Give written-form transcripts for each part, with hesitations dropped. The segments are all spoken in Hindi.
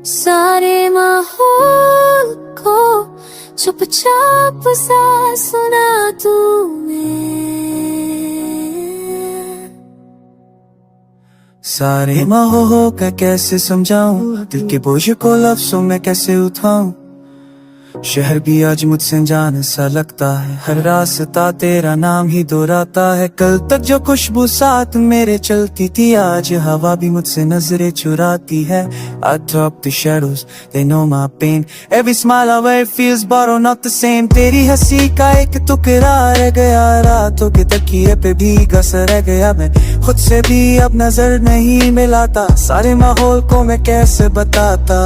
सारे माहौल को चुपचाप सा सुना तूने। सारे माहौल का कैसे समझाऊं, दिल के बोझ को लफ्जों में कैसे उठाऊं। शहर भी आज मुझसे जान सा लगता है, हर रास्ता तेरा नाम ही दोहराता है। कल तक जो खुशबू साथ मेरे चलती थी, आज हवा भी मुझसे नजरें चुराती है। I drop the shadows, they know my pain. Every smile I wear feels borrowed, not the same. तेरी हंसी का एक टुकड़ा रह गया, रातों के तकिए पे भीगा सा रह गया। मैं खुद से भी अब नजर नहीं मिलाता, सारे माहौल को मैं कैसे बताता।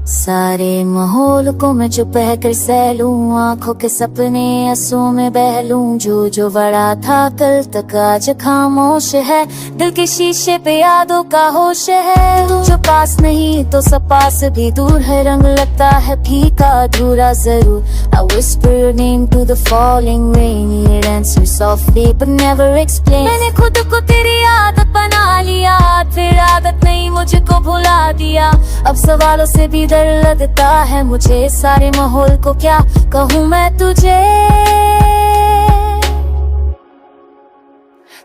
सारे माहौल को मैं चुप कर सह लूं, आंखों के सपने आंसुओं में बह लूं। जो जो बड़ा था कल तक आज खामोश है, दिल के शीशे पे यादों का होश है। जो पास नहीं तो सब पास भी दूर है, रंग लगता है फीका अधूरा जरूर। I whisper your name to the falling rain, it answers softly but never explains। मैंने खुद को तेरी आदत बना लिया, फिर आदत नहीं मुझको भुला दिया। अब सवालों से भी डर लगता है मुझे, सारे माहौल को क्या कहूँ मैं तुझे।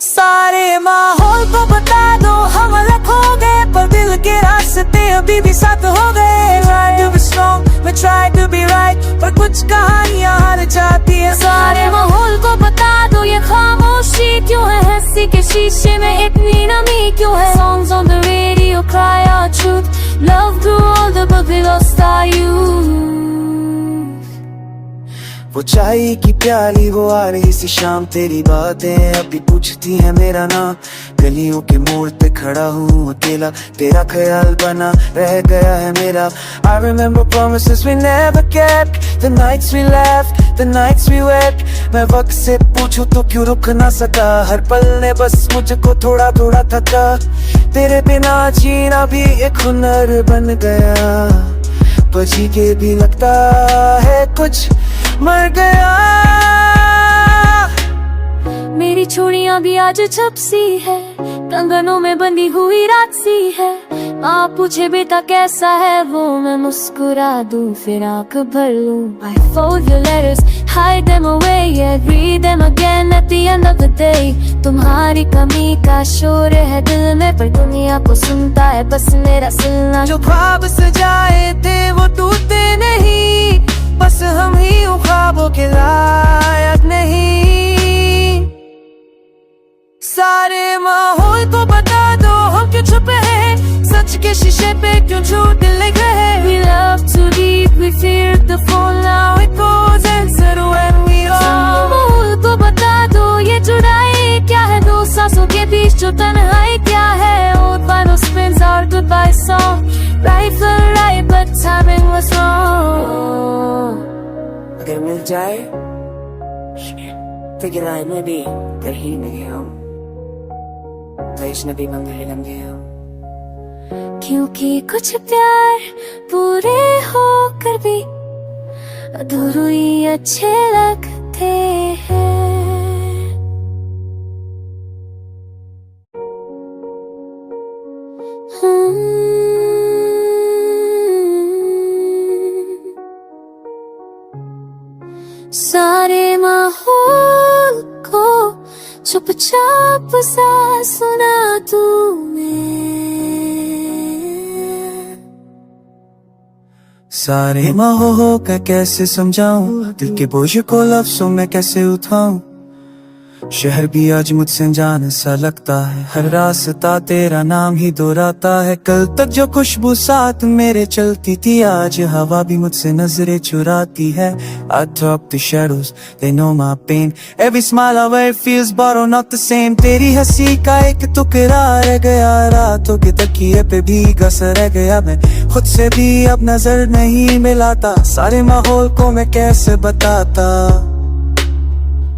सारे माहौल को बता दो हम अलग हो गए, पर दिल के रास्ते अभी भी साथ हो गए। Try to be strong, we try to be right, पर कुछ कहानियां हार जाती है। सारे माहौल को बता दो ये खामोशी क्यों है, हंसी के शीशे में इतनी नमी क्यों है। Songs on the radio cry our truth, love grew older but we lost our youth। वो चाय की प्याली वो आ रही सी शाम, तेरी बातें अभी पूछती है मेरा नाम। गलियों के मोड़ पे खड़ा हूँ अकेला, तेरा ख्याल बना रह गया है मेरा। I remember promises we never kept, the nights we laughed, the nights we wept। मैं वक्त से पूछूं तो क्यों रुक ना सका, हर पल ने बस मुझको थोड़ा थोड़ा थका। तेरे बिना जीना भी एक हुनर बन गया, बची के भी लगता है कुछ मर गया। मेरी चूड़ियां भी आज छप सी है, कंगनों में बंधी हुई रात सी है। आप पूछे बेटा कैसा है वो, मैं मुस्कुरा दूं फिर आंख भर लूं। I fold your letters, hide them away, yeah, read them again at the end of the day। तुम्हारी कमी का शोर है दिल में, पर दुनिया को सुनता है बस मेरा सुनना। जो ख्वाब सजाए थे वो टूटे नहीं, बस हम ही उन ख्वाबों के लायक नहीं। सारे माहौल को बता दो हम क्यों छुपे हैं, सच के शीशे पे क्यों झूठ लिख रहे। We love too deep, we fear the fall, now it goes answer when we all। माहौल को बता दो ये जुड़ाई क्या है, दो सांसों के बीच जो तन्हाई क्या है। Old vinyl spins our goodbye song, life was right but timing was wrong। अगर मिल जाए तो गिराए में भी कहीं नहीं हम, वैष्णवी मंगल लंगे हम। क्योंकि कुछ प्यार पूरे होकर भी अधूरे ही अच्छे लगते हैं। सारे माहौल को चुपचाप सा सुना तूने। सारे माहौल का कैसे समझाऊं, दिल के बोझ को लफ्जों में कैसे उठाऊं। शहर भी आज मुझसे जान सा लगता है, हर रास्ता तेरा नाम ही दोहराता है। कल तक जो खुशबू साथ मेरे चलती थी, आज हवा भी मुझसे नजरें चुराती है। I drop the shadows, they know my pain. Every smile I wear feels borrowed, not the same. तेरी हंसी का एक टुकड़ा रह गया, रातों के तकिए पे भीगा सा रह गया। मैं खुद से भी अब नजर नहीं मिलाता, सारे माहौल को मैं कैसे बताता।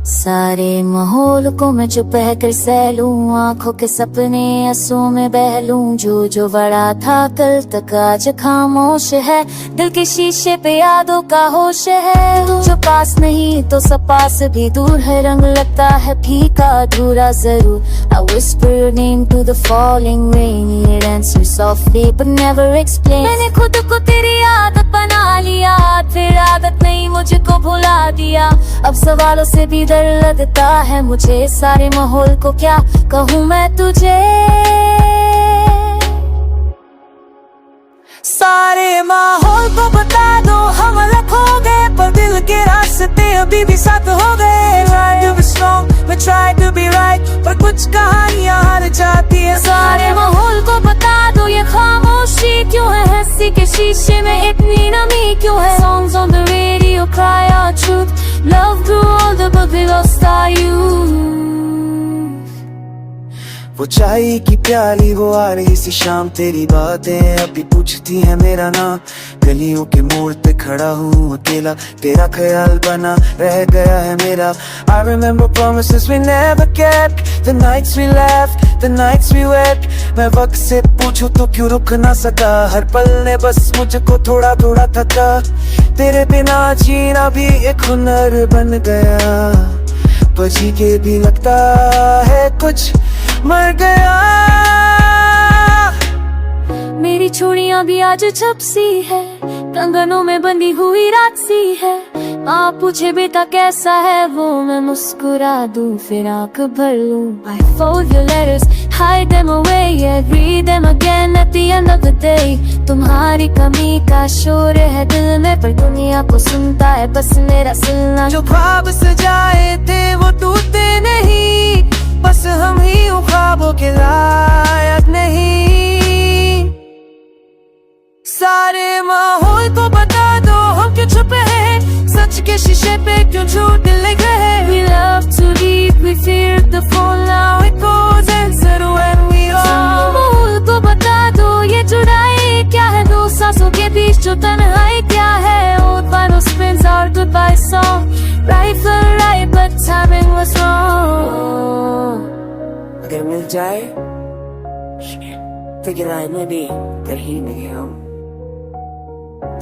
सारे माहौल को मैं चुप है कर सह लूं, आंखों के सपने आंसुओं में बह लूं। जो जो बड़ा था कल तक आज खामोश है, दिल के शीशे पे यादों का होश है। जो पास नहीं तो सब पास भी दूर है, रंग लगता है फीका अधूरा जरूर। I whisper your name to the falling rain, it answers softly but never explains। मैंने खुद को तेरी आदत बना लिया, फिर आदत नहीं मुझको भुला दिया। अब सवालों से भी डर लगता है मुझे, सारे माहौल को क्या कहूँ मैं तुझे। सारे माहौल को बता दो हम अलग हो गए, पर दिल के रास्ते अभी भी साथ हो गए। Try to be strong, we try to be right, पर कुछ कहानियां हार जाती है। सारे माहौल को बता दो ये खामोशी क्यों है, हंसी के शीशे में इतनी नमी क्यों है। Songs on the radio cry our truth, love grew older but we lost our youth। वो चाय की प्याली वो आ रही सी शाम, तेरी बातें अभी पूछती है मेरा नाम। गलियों के मोड़ पे खड़ा हूँ अकेला, तेरा ख्याल बना रह गया है मेरा। I remember promises we never kept, the nights we laughed, the nights we wept। मैं वक्त से पूछूं तो क्यों रुक ना सका, हर पल ने बस मुझको थोड़ा थोड़ा थका। तेरे बिना जीना भी एक हुनर बन गया, पर जी के भी लगता है कुछ मर गया। मेरी चूड़ियां भी आज छप सी है, कंगनों में बंधी हुई रात सी है। आप पूछे बेटा कैसा है वो, मैं मुस्कुरा दूं फिर आंख भर लूं। I fold your letters, hide them away, yeah, read them again at the end of the day। तुम्हारी कमी का शोर है दिल में, पर दुनिया को सुनता है बस मेरा सुनना। जो ख्वाब सजाए थे वो टूटे नहीं, बस हम ही उन ख्वाबों के लायक नहीं। सारे माहौल को बता दो हम क्यों छुपे हैं, सच के शीशे पे क्यों झूठ लिख रहे हैं। We love too deep, we feared the fall, now it goes answer when we all। माहौल को बता दो ये जुदाई क्या है, दो सांसों के बीच जो तन्हाई क्या है। Old vinyl spins our goodbye song, right for right but timing was wrong। अगर मिल जाए तो गिराए में भी कहीं नहीं हम,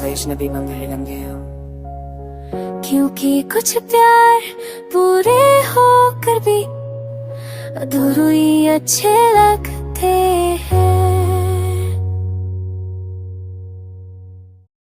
वैष्णवी मंगल लंगे हम। क्योंकि कुछ प्यार पूरे होकर भी अधूरे ही अच्छे लगते हैं।